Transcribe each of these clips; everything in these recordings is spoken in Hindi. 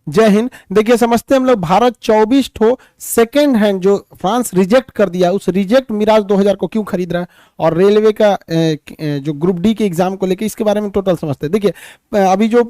जय हिंद। देखिए समझते हैं हम लोग, भारत 24 ठो सेकेंड हैंड जो फ्रांस रिजेक्ट कर दिया, उस रिजेक्ट मिराज 2000 को क्यों खरीद रहा है, और रेलवे का जो ग्रुप डी के एग्जाम को लेकर, इसके बारे में टोटल समझते हैं। देखिए अभी जो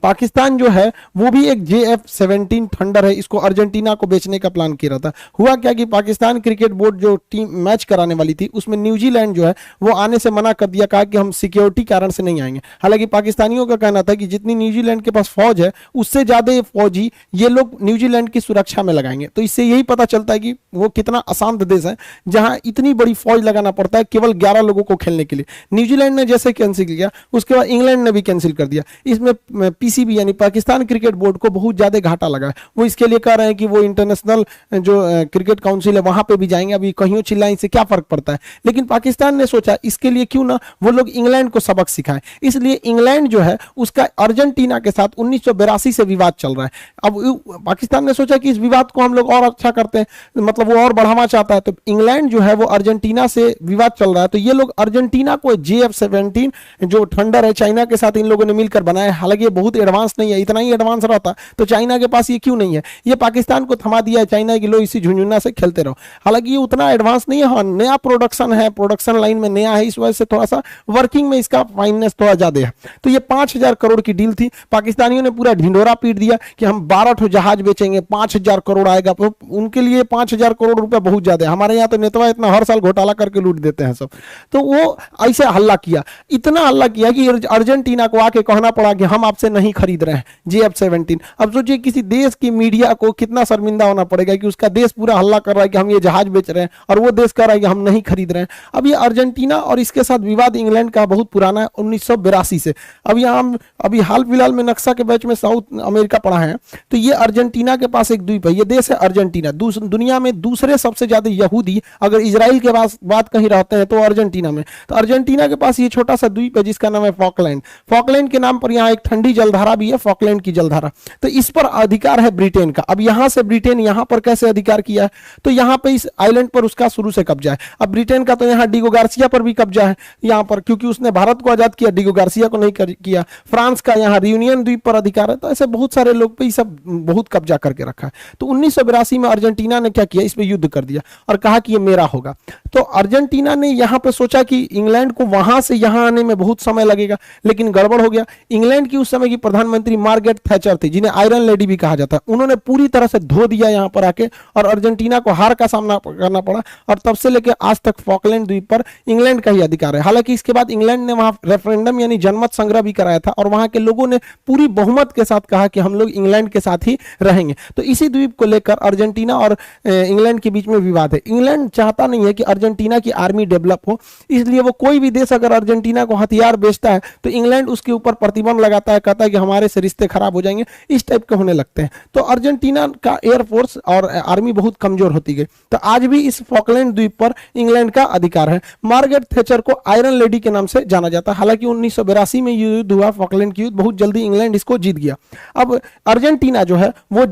पाकिस्तान जो है वो भी एक JF-17 थंडर है, इसको अर्जेंटीना को बेचने का प्लान किया रहा था। हुआ क्या कि पाकिस्तान क्रिकेट बोर्ड जो टीम मैच कराने वाली थी उसमें न्यूजीलैंड जो है वो आने से मना कर दिया, कहा कि हम सिक्योरिटी कारण से नहीं आएंगे। हालांकि पाकिस्तानियों का कहना था कि जितनी न्यूजीलैंड के पास फौज है उससे ज्यादा ये फौजी ये लोग न्यूजीलैंड की सुरक्षा में लगाएंगे। तो इससे यही पता चलता है कि वो कितना अशांत देश है जहां इतनी बड़ी फौज लगाना पड़ता है केवल 11 लोगों को खेलने के लिए। न्यूजीलैंड ने जैसे कैंसिल किया, उसके बाद इंग्लैंड ने भी कैंसिल कर दिया। इसमें PCB यानी पाकिस्तान क्रिकेट बोर्ड को बहुत ज्यादा घाटा लगा है। वो इसके लिए कह रहे हैं कि वो इंटरनेशनल जो क्रिकेट काउंसिल है वहां पे भी जाएंगे। अभी कहीं चिल्लाएं से क्या फर्क पड़ता है, लेकिन पाकिस्तान ने सोचा इसके लिए क्यों ना वो लोग इंग्लैंड को सबक सिखाएं। इसलिए इंग्लैंड जो है उसका अर्जेंटीना के साथ 1982 से विवाद चल रहा है। अब पाकिस्तान ने सोचा कि इस विवाद को हम लोग और अच्छा करते हैं, मतलब वो और बढ़ावा चाहता है। तो इंग्लैंड जो है वो अर्जेंटीना से विवाद चल रहा है, तो ये लोग अर्जेंटीना को JF-17 जो थंडर है चाइना के साथ इन लोगों ने मिलकर बनाया। हालांकि ये बहुत एडवांस नहीं है, इतना ही एडवांस रहता तो चाइना के पास ये क्यों नहीं है। ये पाकिस्तान को थमा दिया है चाइना की, लो इसी झुंझुना से खेलते रहो। हालांकि ये उतना एडवांस नहीं है, हाँ नया प्रोडक्शन है, प्रोडक्शन लाइन में नया है, इस वजह से थोड़ा सा वर्किंग में इसका फाइननेस थोड़ा ज्यादा है। तो ये 5000 करोड़ की डील थी। पाकिस्तानियों ने पूरा ढिंडोरा पीट दिया कि हम 12 ठो जहाज बेचेंगे, 5000 करोड़ आएगा। तो उनके लिए 5000 करोड़ रुपया बहुत ज्यादा है। हमारे यहाँ तो नेतवा इतना हर साल घोटाला करके लूट देते हैं सब। तो वो ऐसे हल्ला किया, इतना हल्ला किया कि अर्जेंटीना को आके कहना पड़ा कि हम आपसे नहीं खरीद रहे हैं JF-17। अब सोचिए किसी देश की मीडिया को कितना शर्मिंदा होना पड़ेगा कि उसका देश पूरा हल्ला कर रहा है कि हम ये जहाज बेच रहे हैं और वो देश कह रहा है कि हम नहीं खरीद रहे हैं। अब ये अर्जेंटीना और इसके साथ विवाद इंग्लैंड का बहुत पुराना है, 1982 से। अब यहाँ अभी हाल फिलहाल में नक्शा के बैच में साउथ अमेरिका पढ़ा है, तो ये अर्जेंटीना के पास एक द्वीप है, ये देश है अर्जेंटीना। दुनिया में दूसरे सबसे ज्यादा यहूदी अगर इजराइल के पास बात कहीं रहते हैं तो अर्जेंटीना में। तो अर्जेंटीना के पास ये छोटा सा द्वीप है जिसका नाम है फॉकलैंड। फॉकलैंड के नाम पर यहाँ एक ठंडी जलधारा भी है, फॉकलैंड की जलधारा। तो इस पर अधिकार है ब्रिटेन का। अब यहां से ब्रिटेन यहां पर कैसे अधिकार किया है, तो यहां पे इस आइलैंड पर उसका शुरू से कब्जा है। अब ब्रिटेन का तो यहाँ डिगो गार्सिया पर भी कब्जा है यहाँ पर, क्योंकि उसने भारत को आजाद किया, डिगो गार्सिया को नहीं किया। फ्रांस का यहाँ रियूनियन द्वीप पर अधिकार है। तो ऐसे बहुत सारे लोग पे सब बहुत कब्जा करके रखा है। तो 1982 में अर्जेंटीना ने क्या किया, इस पे युद्ध कर दिया और कहा कि ये मेरा होगा। तो अर्जेंटीना ने यहाँ पे सोचा कि इंग्लैंड को वहां से यहाँ आने में बहुत समय लगेगा, लेकिन गड़बड़ हो गया। इंग्लैंड की उस समय की प्रधानमंत्री मार्गरेट थैचर थी, जिन्हें आयरन लेडी भी कहा जाता है। उन्होंने पूरी तरह से धो दिया यहाँ पर आके और अर्जेंटीना को हार का सामना करना पड़ा। और तब से लेकर आज तक फॉकलैंड द्वीप पर इंग्लैंड का ही अधिकार है। हालांकि इसके बाद इंग्लैंड ने वहां रेफरेंडम यानी जनमत संग्रह भी कराया था और वहां के लोगों ने पूरी बहुमत के साथ कहा कि हम लोग इंग्लैंड के साथ ही रहेंगे। तो इसी द्वीप को लेकर अर्जेंटीना और इंग्लैंड के बीच में विवाद है। इंग्लैंड चाहता नहीं है कि अर्जेंटीना की आर्मी डेवलप हो, इसलिए वो कोई भी देश अगर अर्जेंटीना को हथियार बेचता है तो इंग्लैंड उसके ऊपर प्रतिबंध लगाता है, कहता है कि हमारे से रिश्ते खराब हो जाएंगे, इस टाइप के होने लगते हैं। तो अर्जेंटीना का एयरफोर्स और आर्मी बहुत कमजोर होती गई। तो आज भी इस फॉकलैंड द्वीप पर इंग्लैंड का अधिकार है। मार्गरेट थैचर को आयरन लेडी के नाम से जाना जाता है। हालांकि 1982 में युद्ध हुआ, फॉकलैंड की युद्ध, बहुत जल्दी इंग्लैंड इसको जीत गया। अब अर्जेंटीना जो है वो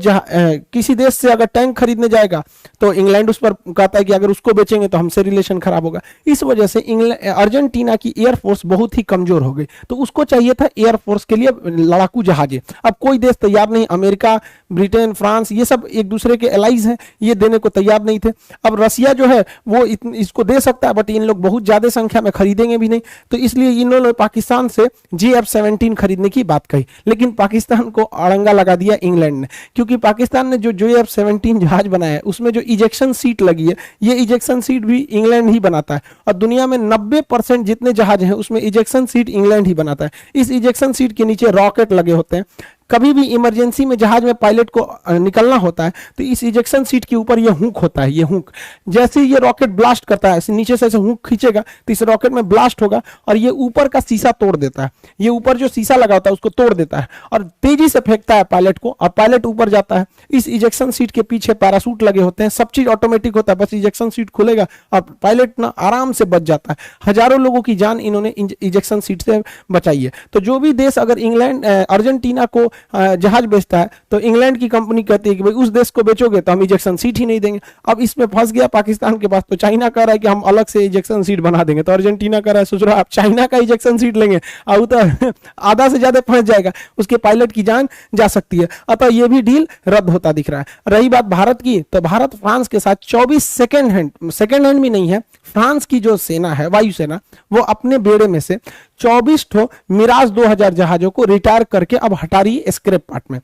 किसी देश से अगर टैंक खरीदने जाएगा तो इंग्लैंड उस पर कहता है कि अगर उसको बेचेंगे तो हमसे रिलेशन खराब होगा। इस वजह से अर्जेंटीना की एयरफोर्स बहुत ही कमजोर हो गई। तो उसको चाहिए था एयरफोर्स के लिए लड़ाकू जहाजें। अब कोई देश तैयार नहीं, अमेरिका, ब्रिटेन, फ्रांस, ये सब एक दूसरे के एलाइज हैं, ये देने को तैयार नहीं थे। अब रसिया जो है वो इसको दे सकता है, बट इन लोग बहुत ज्यादा संख्या में खरीदेंगे भी नहीं। तो इसलिए इन्होंने पाकिस्तान से JF-17 खरीदने की बात कही, लेकिन पाकिस्तान को अड़ंगा लगा दिया इंग्लैंड ने। क्योंकि पाकिस्तान ने जो JF-17 जहाज बनाया है उसमें जो इजेक्शन सीट लगी है, ये इजेक्शन सीट भी इंग्लैंड ही बनाता है। और दुनिया में 90% जितने जहाज हैं उसमें इजेक्शन सीट इंग्लैंड ही बनाता है। इस इजेक्शन सीट के नीचे रॉकेट लगे होते हैं। कभी भी इमरजेंसी में जहाज में पायलट को निकलना होता है तो इस इजेक्शन सीट के ऊपर ये हुक होता है। ये हुक जैसे ही ये रॉकेट ब्लास्ट करता है, नीचे से ऐसे हुक खींचेगा तो इस रॉकेट में ब्लास्ट होगा और ये ऊपर का शीशा तोड़ देता है। ये ऊपर जो शीशा लगा होता है उसको तोड़ देता है और तेजी से फेंकता है पायलट को, और पायलट ऊपर जाता है। इस इजेक्शन सीट के पीछे पैराशूट लगे होते हैं, सब चीज ऑटोमेटिक होता है, बस इजेक्शन सीट खुलेगा और पायलट ना आराम से बच जाता है। हजारों लोगों की जान इन्होंने इजेक्शन सीट से बचाई है। तो जो भी देश अगर इंग्लैंड अर्जेंटीना को जहाज बेचता है तो इंग्लैंड की कंपनी कहती है कि भाई उस देश को बेचोगे तो हम इजेक्शन सीट ही नहीं देंगे। अब इसमें फंस गया पाकिस्तान के पास, तो चाइना कह रहा है कि हम अलग से इजेक्शन सीट बना देंगे, तो अर्जेंटीना कह रहा है सोच रहा है आप चाइना का इजेक्शन सीट लेंगे और तो आधा से ज्यादा फंस जाएगा, उसके पायलट की जान जा सकती है। अतः यह भी डील रद्द होता दिख रहा है। रही बात भारत की, तो भारत फ्रांस के साथ 24 सेकेंड हैंड भी नहीं है, फ्रांस की जो सेना है वायुसेना, वो अपने बेड़े में से 24 ठो मिराज 2000 जहाजों को रिटायर करके अब हटा रही है स्क्रैप पार्ट में।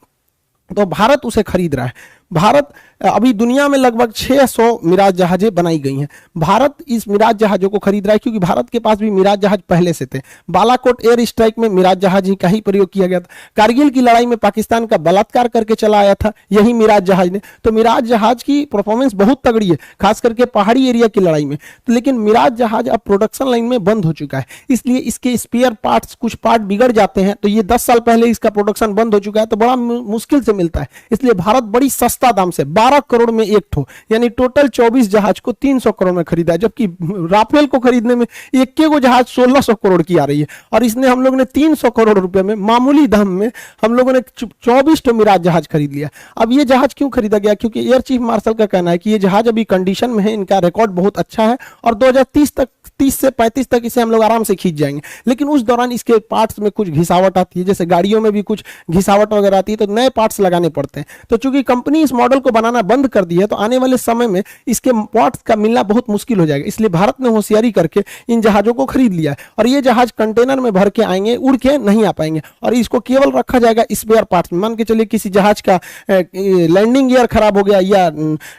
तो भारत उसे खरीद रहा है। भारत अभी दुनिया में लगभग 600 मिराज जहाजें बनाई गई हैं। भारत इस मिराज जहाजों को खरीद रहा है क्योंकि भारत के पास भी मिराज जहाज पहले से थे। बालाकोट एयर स्ट्राइक में मिराज जहाज का ही प्रयोग किया गया था। कारगिल की लड़ाई में पाकिस्तान का बलात्कार करके चला आया था यही मिराज जहाज ने। तो मिराज जहाज की परफॉर्मेंस बहुत तगड़ी है, खास करके पहाड़ी एरिया की लड़ाई में। तो लेकिन मिराज जहाज अब प्रोडक्शन लाइन में बंद हो चुका है, इसलिए इसके स्पेयर पार्ट्स, कुछ पार्ट बिगड़ जाते हैं। तो ये 10 साल पहले इसका प्रोडक्शन बंद हो चुका है, तो बड़ा मुश्किल से मिलता है। इसलिए भारत बड़ी सस्ता दाम से 12 करोड़ में एक ठो, यानी टोटल 24 जहाज को 300 करोड़ में खरीदा है, जबकि राफेल को खरीदने में एक के वो जहाज 1600 करोड़ की आ रही है। और इसने हम लोगों ने 300 करोड़ रुपए में मामूली दाम में हम लोगों ने 24 ठो मिराज जहाज खरीद लिया। अब ये जहाज क्यों खरीदा गया? क्योंकि एयर चीफ मार्शल का कहना है कि ये जहाज अभी कंडीशन में है, इनका रिकॉर्ड बहुत अच्छा है और 2030 से 35 तक इसे हम लोग आराम से खींच जाएंगे। लेकिन उस दौरान इसके पार्ट्स में कुछ घिसावट आती है, जैसे गाड़ियों में भी कुछ घिसावट वगैरह आती है, तो नए पार्ट्स लगाने पड़ते हैं। तो चूंकि कंपनी इस मॉडल को बनाना बंद कर दी है, तो आने वाले समय में इसके पार्ट्स का मिलना बहुत मुश्किल हो जाएगा। इसलिए भारत ने होशियारी करके इन जहाजों को खरीद लिया है और ये जहाज कंटेनर में भर के आएंगे, उड़ के नहीं आ पाएंगे और इसको केवल रखा जाएगा स्पेयर पार्ट्स में। मान के चलिए किसी जहाज का लैंडिंग गियर खराब हो गया या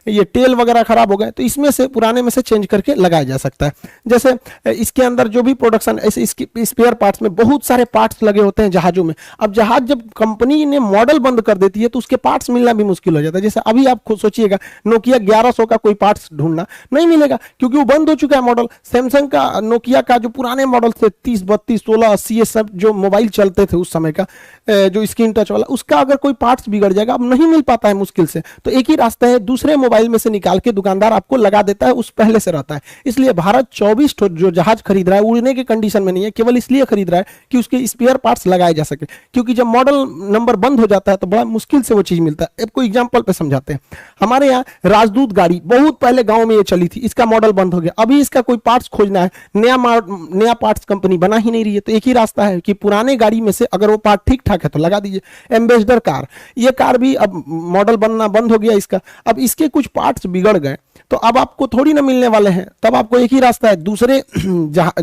ये टेल वगैरह खराब हो गया, तो इसमें से पुराने में से चेंज करके लगाया जा सकता है। जैसे इसके अंदर जो भी प्रोडक्शन, ऐसे स्पेयर पार्ट्स में बहुत सारे पार्ट्स लगे होते हैं जहाजों में। अब जहाज जब कंपनी ने मॉडल बंद कर देती है तो उसके पार्ट्स मिलना भी मुश्किल हो जाता है। जैसे अभी आप खुद सोचिएगा नोकिया 1100 का कोई पार्ट्स ढूंढना नहीं मिलेगा क्योंकि वो बंद हो चुका है मॉडल। सैमसंग का, नोकिया का जो पुराने मॉडल थे 30, 32, 16, 80, ये सब जो मोबाइल चलते थे उस समय का, जो स्क्रीन टच वाला, उसका अगर कोई पार्ट्स बिगड़ जाएगा, अब नहीं मिल पाता है मुश्किल से, तो एक ही रास्ता है, दूसरे मोबाइल में से निकाल के दुकानदार आपको लगा देता है, उस पहले से रहता है। इसलिए भारत 24 जो जहाज खरीद रहा है उड़ने के कंडीशन में नहीं है, केवल इसलिए खरीद रहा है कि उसके स्पेयर पार्ट्स लगाए जा सके, क्योंकि जब मॉडल नंबर बंद हो जाता है तो बड़ा मुश्किल से वो चीज मिलता है। आपको एग्जांपल पे समझाते हैं। हमारे यहाँ राजदूत गाड़ी बहुत पहले गांव में ये चली थी, इसका मॉडल बंद हो गया, अभी इसका कोई पार्ट्स खोजना है, नया पार्ट्स कंपनी बना ही नहीं रही है, तो एक ही रास्ता है कि पुराने गाड़ी में से अगर वो पार्ट ठीक ठाक है तो लगा दीजिए। एम्बेसडर कार, ये कार भी अब मॉडल बनना बंद हो गया इसका, अब इसके कुछ पार्ट्स बिगड़ गए तो अब आपको थोड़ी ना मिलने वाले हैं, तब आपको एक ही रास्ता है,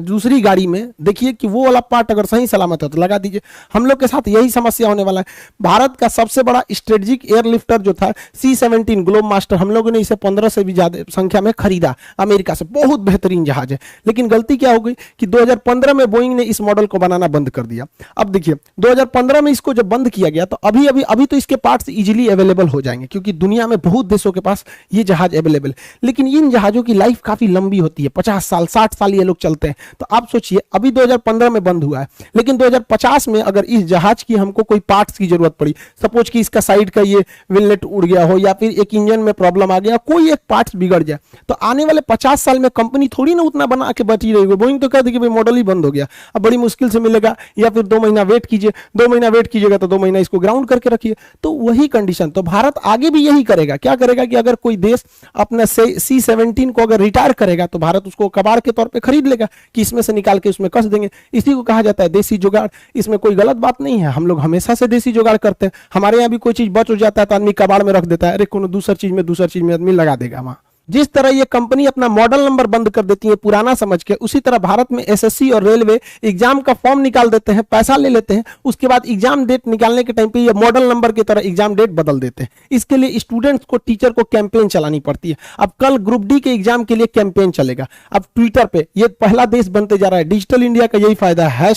दूसरी गाड़ी में देखिए कि वो वाला पार्ट अगर सही सलामत है तो लगा दीजिए। हम लोग के साथ यही समस्या होने वाला है। भारत का सबसे बड़ा स्ट्रेटेजिक एयरलिफ्टर जो था C-17 ग्लोब मास्टर, हम लोगों ने इसे 15 से भी ज्यादा संख्या में खरीदा अमेरिका से, बहुत बेहतरीन जहाज है। लेकिन गलती क्या हो गई कि 2015 में बोइंग ने इस मॉडल को बनाना बंद कर दिया। अब देखिए 2015 में इसको जब बंद किया गया तो अभी तो इसके पार्ट्स इजीली अवेलेबल हो जाएंगे क्योंकि दुनिया में बहुत देशों के पास ये जहाज अवेलेबल। लेकिन इन जहाजों की लाइफ काफी लंबी होती है, 50 साल 60 साल ये लोग चलते हैं। तो आप सोचिए अभी 2015 में बंद हुआ है, लेकिन 2050 में अगर इस जहाज की हमको कोई पार्ट्स की जरूरत पड़ी, सपोज कि इसका साइड का ये विलनेट उड़ गया हो या फिर एक इंजन में प्रॉब्लम आ गया, कोई एक पार्ट्स बिगड़ जाए, तो आने वाले 50 साल में कंपनी थोड़ी ना उतना बना के बैठी रहेगी। बोइंग तो कहती कि भाई मॉडल ही बंद हो गया, अब बड़ी मुश्किल से मिलेगा, या फिर 2 महीना वेट कीजिए, 2 महीना वेट कीजिएगा तो 2 महीना इसको ग्राउंड करके रखिए। तो वही कंडीशन, तो भारत आगे भी यही करेगा। क्या करेगा कि अगर कोई देश अपना C-17 को अगर रिटायर करेगा तो भारत उसको कबाड़ के तौर पे खरीद लेगा कि इसमें से निकाल के उसमें कस देंगे। इसी को कहा जाता है देसी जुगाड़। इसमें कोई गलत बात नहीं है, हम लोग हमेशा से देसी जुगाड़ करते हैं। हमारे यहाँ भी कोई चीज बच हो जाता है तो आदमी कबाड़ में रख देता है, अरे कोनो दूसरी चीज में आदमी लगा देगा वहां। जिस तरह ये कंपनी अपना मॉडल नंबर बंद कर देती है पुराना समझ के, उसी तरह भारत में एसएससी और रेलवे एग्जाम का फॉर्म निकाल देते हैं, पैसा ले लेते हैं, उसके बाद एग्जाम डेट निकालने के टाइम पे ये मॉडल नंबर की तरह एग्जाम डेट बदल देते हैं। इसके लिए स्टूडेंट्स को, टीचर को कैंपेन चलानी पड़ती है। अब कल ग्रुप डी के एग्जाम के लिए कैंपेन चलेगा। अब ट्विटर पे ये पहला देश बनते जा रहा है, डिजिटल इंडिया का यही फायदा है,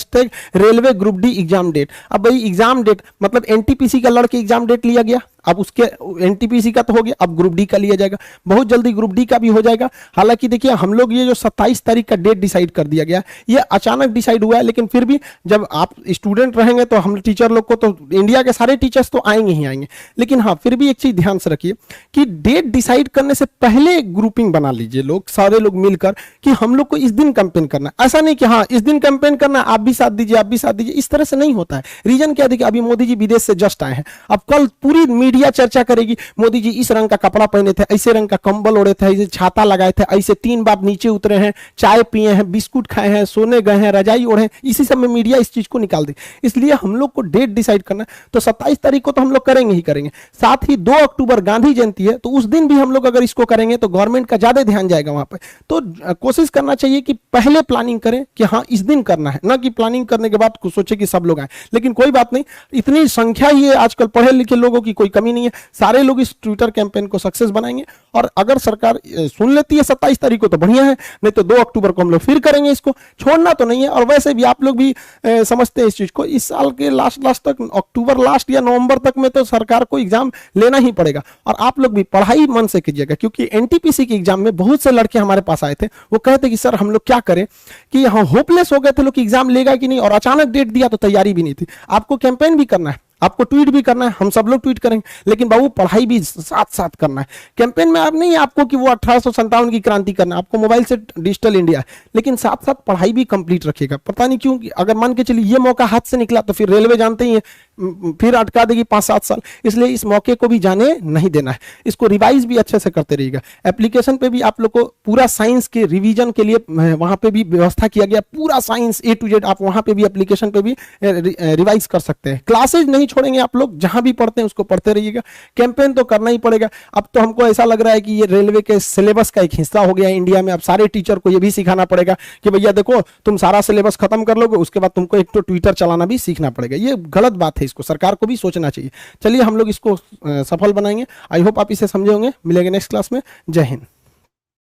#railway group D exam date. अब भाई एग्जाम डेट मतलब एनटीपीसी का लड़के एग्जाम डेट लिया गया, अब उसके एनटीपीसी का तो हो गया, अब ग्रुप डी का लिया जाएगा, बहुत जल्दी ग्रुप डी का भी हो जाएगा। हालांकि देखिए हम लोग ये जो 27 तारीख का डेट डिसाइड कर दिया गया, ये अचानक डिसाइड हुआ है, लेकिन फिर भी जब आप स्टूडेंट रहेंगे तो हम टीचर लोग को तो इंडिया के सारे टीचर्स तो आएंगे ही आएंगे, लेकिन हाँ फिर भी एक चीज ध्यान से रखिए कि डेट डिसाइड करने से पहले ग्रुपिंग बना लीजिए लोग, सारे लोग मिलकर कि हम लोग को इस दिन कैंपेन करना है। ऐसा नहीं कि हाँ इस दिन कैंपेन करना है, आप भी साथ दीजिए, आप भी साथ दीजिए, इस तरह से नहीं होता है। रीजन क्या देखिए, अभी मोदी जी विदेश से जस्ट आए हैं, अब कल पूरी मीडिया चर्चा करेगी मोदी जी इस रंग का कपड़ा पहने थे, ऐसे रंग का कंबल ओढ़े थे, ऐसे छाता लगाए थे, ऐसे 3 बार नीचे उतरे हैं, चाय पिए हैं, बिस्कुट खाए हैं, सोने गए हैं, रजाई ओढ़े, इसी सब में मीडिया इस चीज को निकाल दे। इसलिए हम लोग को डेट डिसाइड करना है, तो 27 तारीख को तो हम लोग करेंगे ही करेंगे। साथ ही 2 अक्टूबर गांधी जयंती है, तो उस दिन भी हम लोग अगर इसको करेंगे तो गवर्नमेंट का ज्यादा ध्यान जाएगा वहां पर। तो कोशिश करना चाहिए कि पहले प्लानिंग करें कि हाँ इस दिन करना है, ना कि प्लानिंग करने के बाद सोचे कि सब लोग आए। लेकिन कोई बात नहीं, इतनी संख्या ही है आजकल पढ़े लिखे लोगों की, कोई कमी नहीं है, सारे लोग इस ट्विटर कैंपेन को सक्सेस बनाएंगे। और अगर सरकार सुन लेती है 27 तारीख को तो बढ़िया है, नहीं तो 2 अक्टूबर को हम लोग फिर करेंगे, इसको छोड़ना तो नहीं है। और वैसे भी आप लोग भी समझते हैं इस चीज को, इस साल के लास्ट तक, अक्टूबर लास्ट या नवंबर तक में तो सरकार को एग्जाम लेना ही पड़ेगा। और आप लोग भी पढ़ाई मन से कीजिएगा, क्योंकि एनटीपीसी के एग्जाम में बहुत से लड़के हमारे पास आए थे, वो कहते कि सर हम लोग क्या करें, कि यहाँ होपलेस हो गए थे लोग कि एग्जाम लेगा कि नहीं, और अचानक डेट दिया तो तैयारी भी नहीं थी। आपको कैंपेन भी करना है, आपको ट्वीट भी करना है, हम सब लोग ट्वीट करेंगे, लेकिन बाबू पढ़ाई भी साथ साथ करना है। कैंपेन में आप नहीं है आपको कि वो 1857 की क्रांति करना है, आपको मोबाइल से डिजिटल इंडिया है, लेकिन साथ साथ पढ़ाई भी कंप्लीट रखिएगा। पता नहीं क्यों, अगर मान के चलिए ये मौका हाथ से निकला तो फिर रेलवे जानते ही है फिर अटका देगी 5-7 साल, इसलिए इस मौके को भी जाने नहीं देना है। इसको रिवाइज भी अच्छे से करते रहिएगा। एप्लीकेशन पे भी आप लोग को पूरा साइंस के रिवीजन के लिए वहां पे भी व्यवस्था किया गया, पूरा साइंस A to Z आप वहां पे भी एप्लीकेशन पे भी रिवाइज कर सकते हैं। क्लासेज नहीं छोड़ेंगे आप लोग, जहां भी पढ़ते हैं उसको पढ़ते रहिएगा। कैंपेन तो करना ही पड़ेगा। अब तो हमको ऐसा लग रहा है कि ये रेलवे के सिलेबस का एक हिस्सा हो गया है इंडिया में। अब सारे टीचर को ये भी सिखाना पड़ेगा कि भैया देखो तुम सारा सिलेबस खत्म कर लोगे, उसके बाद तुमको एक तो ट्विटर चलाना भी सीखना पड़ेगा। ये गलत बात है, इसको सरकार को भी सोचना चाहिए। चलिए हम लोग इसको सफल बनाएंगे। आई होप आप इसे समझे होंगे। मिलेंगे नेक्स्ट क्लास में। जय हिंद।